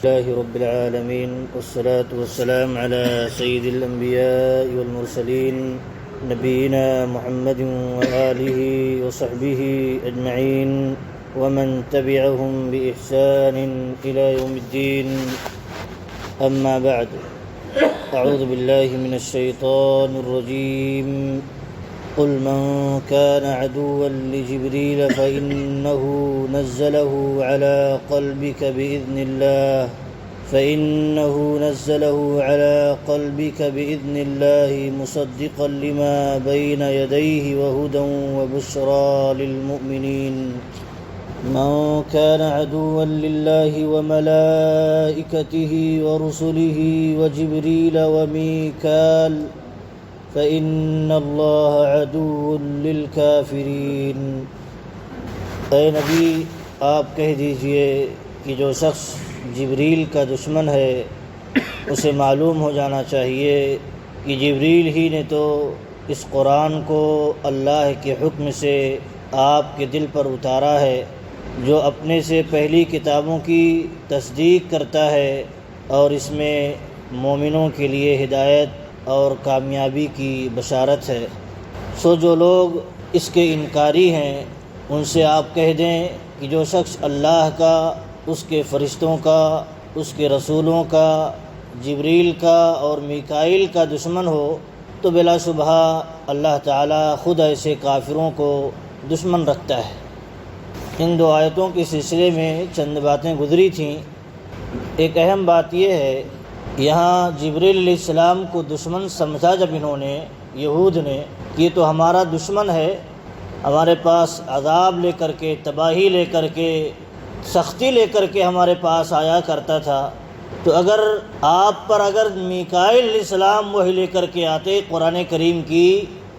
لله رب العالمين والصلاة والسلام على سيد الأنبياء والمرسلين نبينا محمد وآله وصحبه أجمعين ومن تبعهم بإحسان إلى يوم الدين. أما بعد، أعوذ بالله من الشيطان الرجيم. قل من كان عدوا لجبريل فإنه نزله على قلبك بإذن الله مصدقا لما بين يديه وهدى وبشرى للمؤمنين. من كان عدوا لله وملائكته ورسله وجبريل وميكال فإن الله عدو للكافرين. اے نبی، آپ کہہ دیجئے کہ جو شخص جبریل کا دشمن ہے اسے معلوم ہو جانا چاہیے کہ جبریل ہی نے تو اس قرآن کو اللہ کے حکم سے آپ کے دل پر اتارا ہے، جو اپنے سے پہلی کتابوں کی تصدیق کرتا ہے اور اس میں مومنوں کے لیے ہدایت اور کامیابی کی بشارت ہے. سو جو لوگ اس کے انکاری ہیں ان سے آپ کہہ دیں کہ جو شخص اللہ کا، اس کے فرشتوں کا، اس کے رسولوں کا، جبریل کا اور میکائیل کا دشمن ہو تو بلا شبہ اللہ تعالیٰ خود ایسے کافروں کو دشمن رکھتا ہے. ان دو آیتوں کے سلسلے میں چند باتیں گزری تھیں. ایک اہم بات یہ ہے، یہاں جبریل علیہ السلام کو دشمن سمجھا جب انہوں نے، یہود نے، کہ یہ تو ہمارا دشمن ہے، ہمارے پاس عذاب لے کر کے، تباہی لے کر کے، سختی لے کر کے ہمارے پاس آیا کرتا تھا، تو اگر آپ پر میکائیل علیہ السلام وہی لے کر کے آتے قرآن کریم کی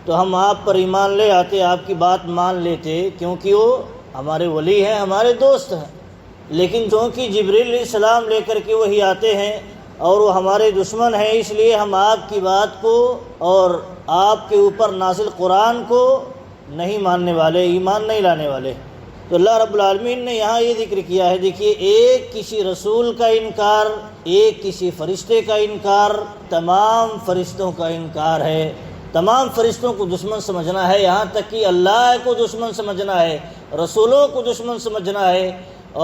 تو ہم آپ پر ایمان لے آتے، آپ کی بات مان لیتے، کیونکہ وہ ہمارے ولی ہیں، ہمارے دوست ہیں. لیکن چونکہ جبریل علیہ السلام لے کر کے وہی آتے ہیں اور وہ ہمارے دشمن ہیں، اس لیے ہم آپ کی بات کو اور آپ کے اوپر نازل قرآن کو نہیں ماننے والے، ایمان نہیں لانے والے. تو اللہ رب العالمین نے یہاں یہ ذکر کیا ہے. دیکھیے، ایک کسی رسول کا انکار، ایک کسی فرشتے کا انکار، تمام فرشتوں کا انکار ہے. تمام فرشتوں کو دشمن سمجھنا ہے، یہاں تک کہ اللہ کو دشمن سمجھنا ہے، رسولوں کو دشمن سمجھنا ہے،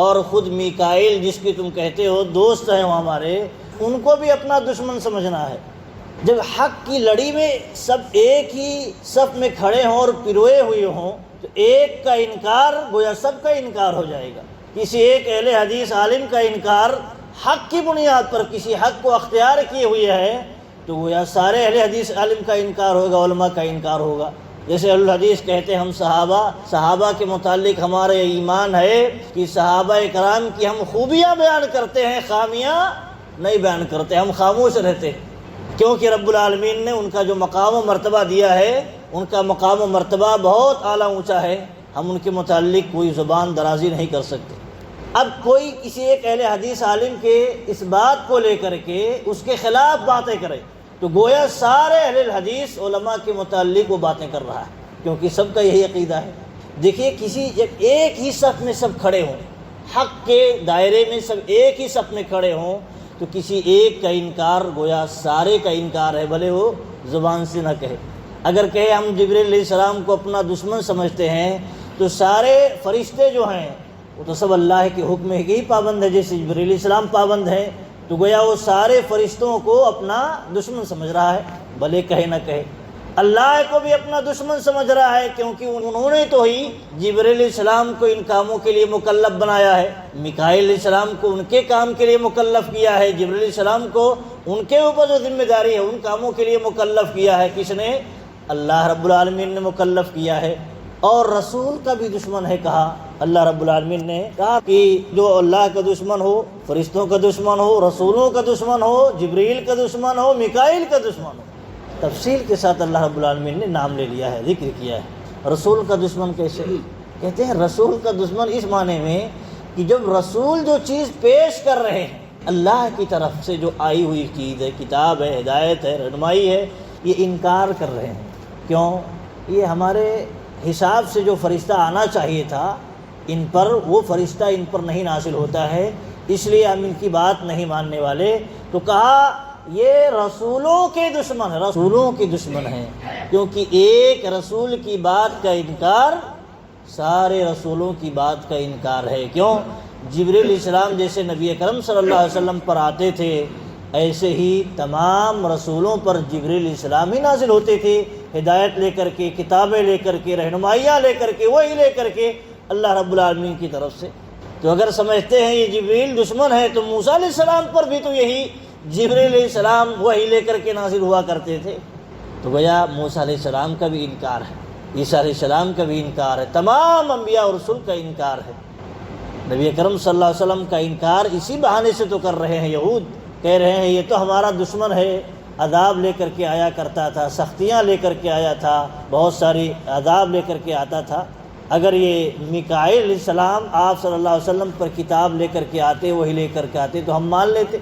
اور خود میکائیل جس کی تم کہتے ہو دوست ہیں وہ ہمارے، ان کو بھی اپنا دشمن سمجھنا ہے. جب حق کی لڑی میں سب ایک ہی صف میں کھڑے ہوں اور پروئے ہوئے ہوں تو ایک کا انکار گویا سب کا انکار ہو جائے گا. کسی ایک اہل حدیث عالم کا انکار حق کی بنیاد پر کسی حق کو اختیار کیے ہوئے ہے تو گویا سارے اہل حدیث عالم کا انکار ہوگا، علماء کا انکار ہوگا. جیسے اہل الحدیث کہتے ہیں ہم صحابہ کے متعلق ہمارے ایمان ہے کہ صحابہ کرام کی ہم خوبیاں بیان کرتے ہیں، خامیاں نہیں بیان کرتے، ہم خاموش رہتے ہیں، کیونکہ رب العالمین نے ان کا جو مقام و مرتبہ دیا ہے، ان کا مقام و مرتبہ بہت اعلیٰ اونچا ہے، ہم ان کے متعلق کوئی زبان درازی نہیں کر سکتے. اب کوئی کسی ایک اہل حدیث عالم کے اس بات کو لے کر کے اس کے خلاف باتیں کرے تو گویا سارے اہل الحدیث علماء کے متعلق وہ باتیں کر رہا ہے، کیونکہ سب کا یہی عقیدہ ہے. دیکھیے، جب ایک ہی صف میں سب کھڑے ہوں، حق کے دائرے میں سب ایک ہی صف میں کھڑے ہوں تو کسی ایک کا انکار گویا سارے کا انکار ہے، بھلے وہ زبان سے نہ کہے. اگر کہے ہم جبریل علیہ السلام کو اپنا دشمن سمجھتے ہیں تو سارے فرشتے جو ہیں وہ تو سب اللہ کے حکم کے ہی پابند ہے، جیسے جبریل علیہ السلام پابند ہیں، تو گویا وہ سارے فرشتوں کو اپنا دشمن سمجھ رہا ہے، بھلے کہے نہ کہے. اللہ کو بھی اپنا دشمن سمجھ رہا ہے، کیونکہ انہوں نے تو ہی جبریل علیہ السلام کو ان کاموں کے لیے مکلف بنایا ہے، میکائیل علیہ السلام کو ان کے کام کے لیے مکلف کیا ہے، جبریل علیہ السلام کو ان کے اوپر جو ذمہ داری ہے ان کاموں کے لیے مکلف کیا ہے. کس نے؟ اللہ رب العالمین نے مکلف کیا ہے. اور رسول کا بھی دشمن ہے، کہا اللہ رب العالمین نے کہا کہ جو اللہ کا دشمن ہو، فرشتوں کا دشمن ہو، رسولوں کا دشمن ہو، جبریل کا دشمن ہو، میکائیل کا دشمن ہو. تفصیل کے ساتھ اللہ رب العالمین نے نام لے لیا ہے، ذکر کیا ہے. رسول کا دشمن کیسے؟ کہتے ہیں رسول کا دشمن اس معنی میں کہ جب رسول جو چیز پیش کر رہے ہیں، اللہ کی طرف سے جو آئی ہوئی چیز ہے، کتاب ہے، ہدایت ہے، رہنمائی ہے، یہ انکار کر رہے ہیں. کیوں؟ یہ ہمارے حساب سے جو فرشتہ آنا چاہیے تھا ان پر، وہ فرشتہ ان پر نہیں نازل ہوتا ہے، اس لیے ہم ان کی بات نہیں ماننے والے۔ تو کہا یہ رسولوں کے دشمن ہیں، رسولوں کے دشمن ہیں، کیونکہ ایک رسول کی بات کا انکار سارے رسولوں کی بات کا انکار ہے۔ کیوں؟ جبریل علیہ السلام جیسے نبی اکرم صلی اللہ علیہ وسلم پر آتے تھے، ایسے ہی تمام رسولوں پر جبریل علیہ السلام ہی نازل ہوتے تھے، ہدایت لے کر کے، کتابیں لے کر کے، رہنمائیاں لے کر کے، وہی لے کر کے اللہ رب العالمین کی طرف سے۔ تو اگر سمجھتے ہیں یہ جبریل دشمن ہے تو موسیٰ علیہ السلام پر بھی تو یہی جبریل علیہ السلام وہی لے کر کے نازل ہوا کرتے تھے۔ تو گویا موسیٰ علیہ السلام کا بھی انکار ہے، عیسیٰ علیہ السلام کا بھی انکار ہے، تمام انبیاء اور رسول کا انکار ہے۔ نبی اکرم صلی اللہ علیہ وسلم کا انکار اسی بہانے سے تو کر رہے ہیں یہود، کہہ رہے ہیں یہ تو ہمارا دشمن ہے، عذاب لے کر کے آیا کرتا تھا، سختیاں لے کر کے آیا تھا، بہت ساری عذاب لے کر کے آتا تھا۔ اگر یہ میکائیل علیہ السلام آپ صلی اللہ علیہ وسلم پر کتاب لے کر کے آتے، وہی لے کر کے آتے تو ہم مان لیتے۔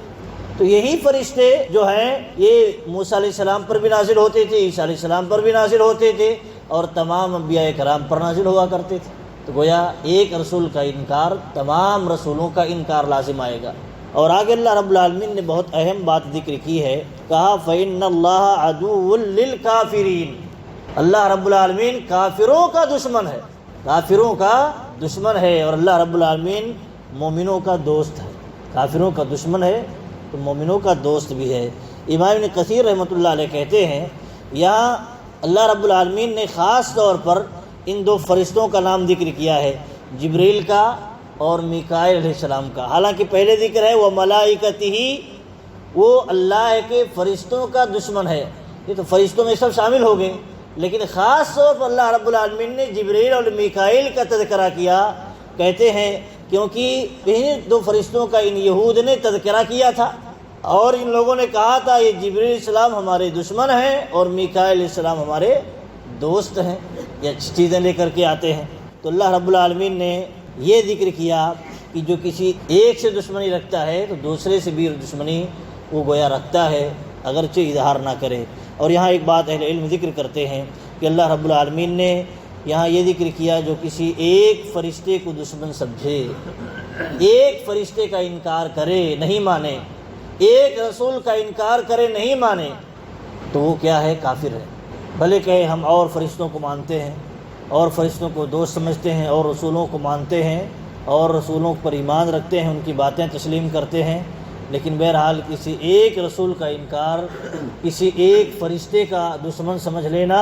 تو یہی فرشتے جو ہیں یہ موسیٰ علیہ السلام پر بھی نازل ہوتے تھے، عیسیٰ علیہ السلام پر بھی نازل ہوتے تھے، اور تمام انبیاء کرام پر نازل ہوا کرتے تھے۔ تو گویا ایک رسول کا انکار تمام رسولوں کا انکار لازم آئے گا۔ اور آگے اللہ رب العالمین نے بہت اہم بات ذکر کی ہے، کہا فَإِنَّ اللَّهَ عَدُوٌّ لِّلْكَافِرِينَ، اللہ رب العالمین کافروں کا دشمن ہے، کافروں کا دشمن ہے، اور اللہ رب العالمین مومنوں کا دوست ہے۔ کافروں کا دشمن ہے تو مومنوں کا دوست بھی ہے۔ امام ابن کثیر رحمۃ اللہ علیہ کہتے ہیں یہاں اللہ رب العالمین نے خاص طور پر ان دو فرشتوں کا نام ذکر کیا ہے، جبریل کا اور میکائیل علیہ السلام کا۔ حالانکہ پہلے ذکر ہے وہ ملائکتہ، وہ اللہ کے فرشتوں کا دشمن ہے، یہ تو فرشتوں میں سب شامل ہو گئے، لیکن خاص طور پر اللہ رب العالمین نے جبریل اور میکائیل کا تذکرہ کیا، کہتے ہیں کیونکہ ان دو فرشتوں کا ان یہود نے تذکرہ کیا تھا، اور ان لوگوں نے کہا تھا یہ جبریل علیہ السلام ہمارے دشمن ہیں اور میکائیل علیہ السلام ہمارے دوست ہیں، یہ اچھی چیزیں لے کر کے آتے ہیں۔ تو اللہ رب العالمین نے یہ ذکر کیا کہ جو کسی ایک سے دشمنی رکھتا ہے تو دوسرے سے بھی دشمنی وہ گویا رکھتا ہے، اگرچہ اظہار نہ کرے۔ اور یہاں ایک بات اہل علم ذکر کرتے ہیں کہ اللہ رب العالمین نے یہاں یہ ذکر کیا جو کسی ایک فرشتے کو دشمن سمجھے، ایک فرشتے کا انکار کرے نہیں مانے، ایک رسول کا انکار کرے نہیں مانے، تو وہ کیا ہے؟ کافر ہے۔ بھلے کہے ہم اور فرشتوں کو مانتے ہیں، اور فرشتوں کو دوست سمجھتے ہیں، اور رسولوں کو مانتے ہیں، اور رسولوں پر ایمان رکھتے ہیں، ان کی باتیں تسلیم کرتے ہیں، لیکن بہرحال کسی ایک رسول کا انکار، کسی ایک فرشتے کا دشمن سمجھ لینا،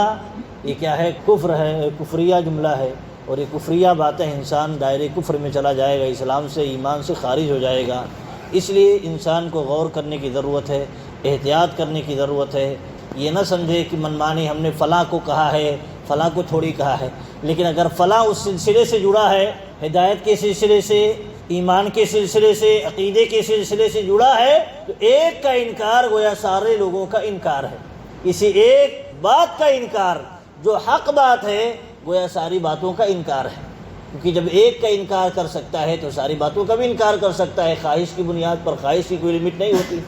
یہ کیا ہے؟ کفر ہے، کفریہ جملہ ہے، اور یہ کفریہ باتیں انسان دائرے کفر میں چلا جائے گا، اسلام سے، ایمان سے خارج ہو جائے گا۔ اس لیے انسان کو غور کرنے کی ضرورت ہے، احتیاط کرنے کی ضرورت ہے۔ یہ نہ سمجھے کہ منمانی ہم نے فلاں کو کہا ہے، فلاں کو تھوڑی کہا ہے، لیکن اگر فلاں اس سلسلے سے جڑا ہے، ہدایت کے سلسلے سے، ایمان کے سلسلے سے، عقیدے کے سلسلے سے جڑا ہے، تو ایک کا انکار گویا سارے لوگوں کا انکار ہے، کسی ایک بات کا انکار جو حق بات ہے گویا ساری باتوں کا انکار ہے، کیونکہ جب ایک کا انکار کر سکتا ہے تو ساری باتوں کا بھی انکار کر سکتا ہے۔ خواہش کی بنیاد پر خواہش کی کوئی لمٹ نہیں ہوتی،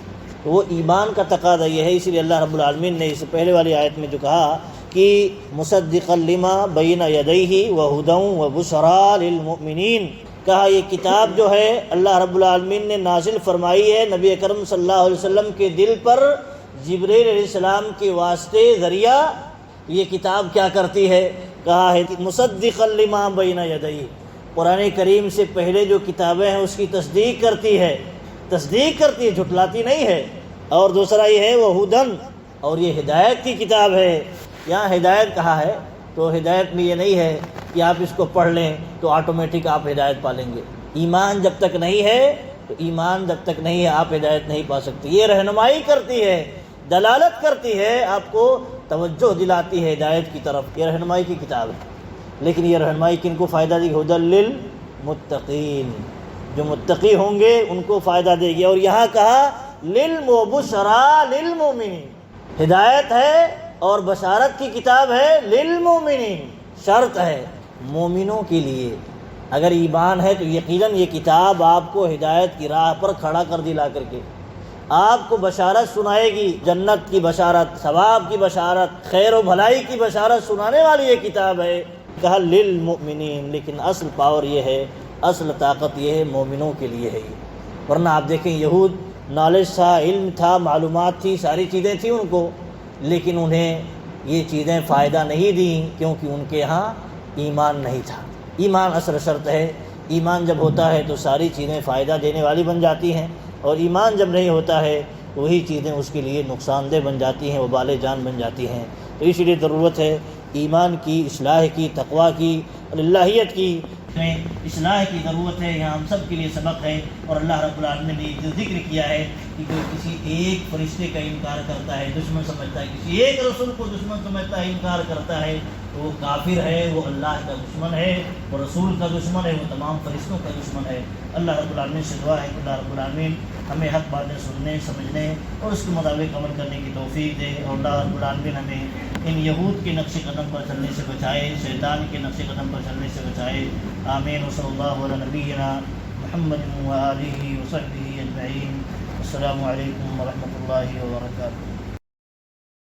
تو وہ ایمان کا تقاضا یہ ہے۔ اسی لیے اللہ رب العالمین نے اس پہلے والی آیت میں جو کہا کہ مصدقا لما بین یدیہ وہدی وبشریٰ للمؤمنین، کہا یہ کتاب جو ہے اللہ رب العالمین نے نازل فرمائی ہے نبی اکرم صلی اللہ علیہ وسلم کے دل پر جبریل علیہ السلام کے واسطے ذریعہ۔ یہ کتاب کیا کرتی ہے؟ کہا ہے مصدقا لما بین یدیہ، قرآن کریم سے پہلے جو کتابیں ہیں اس کی تصدیق کرتی ہے، جھٹلاتی نہیں ہے۔ اور دوسرا یہ ہے وہدن، اور یہ ہدایت کی کتاب ہے۔ یہاں ہدایت کہا ہے تو ہدایت میں یہ نہیں ہے کہ آپ اس کو پڑھ لیں تو آٹومیٹک آپ ہدایت پا لیں گے۔ ایمان جب تک نہیں ہے تو ایمان جب تک نہیں ہے آپ ہدایت نہیں پا سکتے۔ یہ رہنمائی کرتی ہے، دلالت کرتی ہے، آپ کو توجہ دلاتی ہے ہدایت کی طرف، یہ رہنمائی کی کتاب ہے۔ لیکن یہ رہنمائی کن کو فائدہ دے گی؟ ھدی للمتقین، جو متقی ہوں گے ان کو فائدہ دے گی۔ اور یہاں کہا وبشریٰ للمؤمنین، ہدایت ہے اور بشارت کی کتاب ہے للمؤمنین، شرط ہے مومنوں کے لیے۔ اگر ایمان ہے تو یقیناً یہ کتاب آپ کو ہدایت کی راہ پر کھڑا کر دی، لا کر کے آپ کو بشارت سنائے گی، جنت کی بشارت، ثواب کی بشارت، خیر و بھلائی کی بشارت سنانے والی یہ کتاب ہے۔ کہا للمؤمنین، لیکن اصل پاور یہ ہے، اصل طاقت یہ ہے مومنوں کے لیے ہے۔ ورنہ آپ دیکھیں یہود نالج تھا، علم تھا، معلومات تھی، ساری چیزیں تھیں ان کو، لیکن انہیں یہ چیزیں فائدہ نہیں دیں، کیونکہ ان کے ہاں ایمان نہیں تھا۔ ایمان اصل شرط ہے، ایمان جب ہوتا ہے تو ساری چیزیں فائدہ دینے والی بن جاتی ہیں، اور ایمان جب نہیں ہوتا ہے وہی چیزیں اس کے لیے نقصان دہ بن جاتی ہیں، وبال جان بن جاتی ہیں۔ تو اس لیے ضرورت ہے ایمان کی، اصلاح کی، تقویٰ کی اور اللہیت کی، میں اصلاح کی ضرورت ہے۔ یہاں ہم سب کے لیے سبق ہے، اور اللہ رب العالمین نے جو ذکر کیا ہے کہ کوئی کسی ایک فرشتے کا انکار کرتا ہے، دشمن سمجھتا ہے، کسی ایک رسول کو دشمن سمجھتا ہے، انکار کرتا ہے، تو وہ کافر ہے، وہ اللہ کا دشمن ہے، وہ رسول کا دشمن ہے، وہ تمام فرشتوں کا دشمن ہے۔ اللہ رب العالمین سے دعا ہے کہ اللہ رب العالمین ہمیں حق باتیں سننے، سمجھنے اور اس کے مطابق عمل کرنے کی توفیق دے، اور اللہ رب العالمین ہمیں ان یہود کے نقش قدم پر چلنے سے بچائے، شیطان کے نقش قدم پر چلنے سے بچائے۔ آمین۔ وصلی اللہ علی نبینا محمد وآلہ وصحبہ اجمعین۔ السلام علیکم ورحمۃ اللہ وبرکاتہ۔